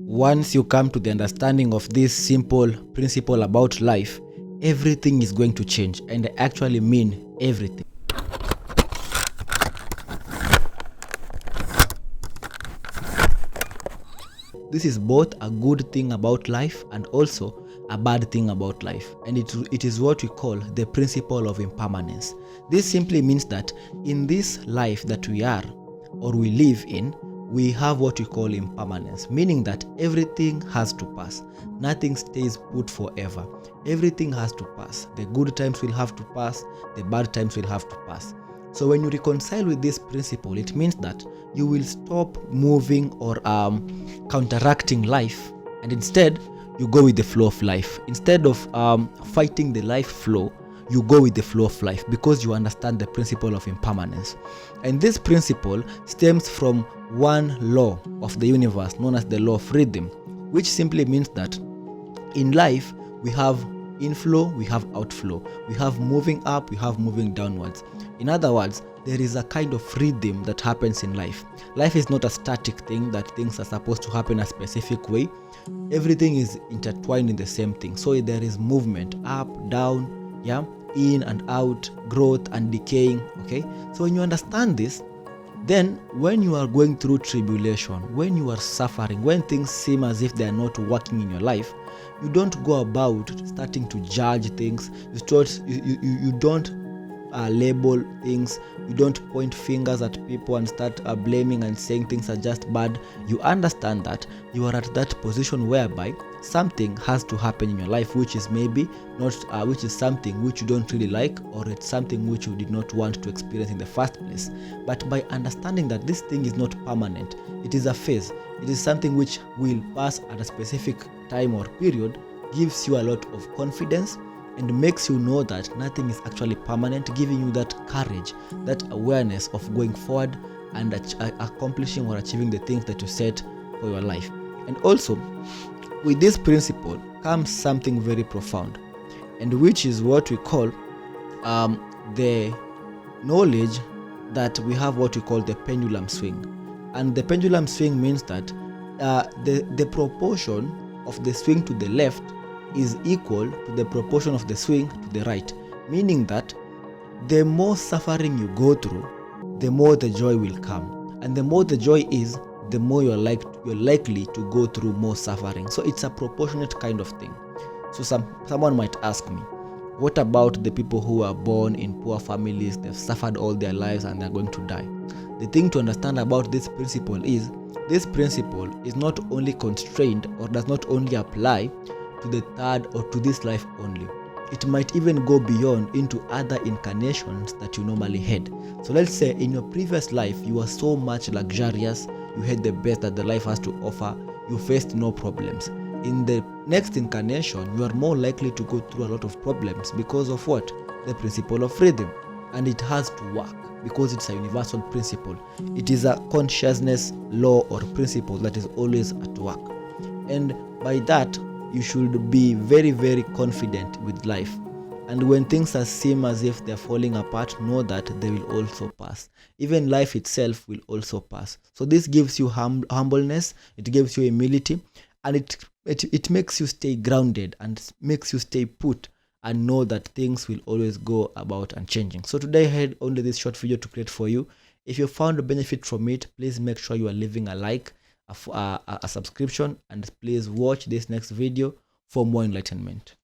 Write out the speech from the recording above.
Once you come to the understanding of this simple principle about life, everything is going to change, and I actually mean everything. This is both a good thing about life and also a bad thing about life, and it is what we call the principle of impermanence. This simply means that in this life that we are or we live in, we have what we call impermanence, meaning that everything has to pass. Nothing stays put forever. Everything has to pass. The good times will have to pass, the bad times will have to pass. So when you reconcile with this principle, it means that you will stop moving or counteracting life, and instead you go with the flow of life. Instead of fighting the life flow, you go with the flow of life because you understand the principle of impermanence. And this principle stems from one law of the universe known as the law of rhythm, which simply means that in life we have inflow, we have outflow, we have moving up, we have moving downwards. In other words, there is a kind of rhythm that happens in life. Life is not a static thing that things are supposed to happen a specific way. Everything is intertwined in the same thing. So there is movement up, down, yeah, in and out, growth and decaying. Okay, so when you understand this, then when you are going through tribulation, when you are suffering, when things seem as if they are not working in your life, you don't go about starting to judge things. You don't label things. You don't point fingers at people and start blaming and saying things are just bad. You understand that you are at that position whereby something has to happen in your life, which is maybe not, which is something which you don't really like, or it's something which you did not want to experience in the first place. But by understanding that this thing is not permanent, it is a phase, it is something which will pass at a specific time or period, gives you a lot of confidence and makes you know that nothing is actually permanent, giving you that courage, that awareness of going forward and accomplishing or achieving the things that you set for your life. And also, with this principle comes something very profound, and which is what we call the knowledge that we have what we call the pendulum swing. And the pendulum swing means that the proportion of the swing to the left is equal to the proportion of the swing to the right, meaning that the more suffering you go through, the more the joy will come, and the more the joy is, the more you're likely to go through more suffering. So it's a proportionate kind of thing. So someone might ask me, what about the people who are born in poor families? They've suffered all their lives and they're going to die. The thing to understand about this principle is not only constrained or does not only apply to the third or to this life only. It might even go beyond into other incarnations that you normally had. So let's say in your previous life you were so much luxurious, you had the best that the life has to offer, you faced no problems. In the next incarnation, you are more likely to go through a lot of problems because of what? The principle of rhythm. And it has to work because it's a universal principle. It is a consciousness law or principle that is always at work. And by that, you should be very, very confident with life. And when things seem as if they're falling apart, know that they will also pass. Even life itself will also pass. So this gives you humbleness, it gives you humility, and it makes you stay grounded and makes you stay put and know that things will always go about and changing. So today I had only this short video to create for you. If you found a benefit from it, please make sure you are leaving a like, a subscription, and please watch this next video for more enlightenment.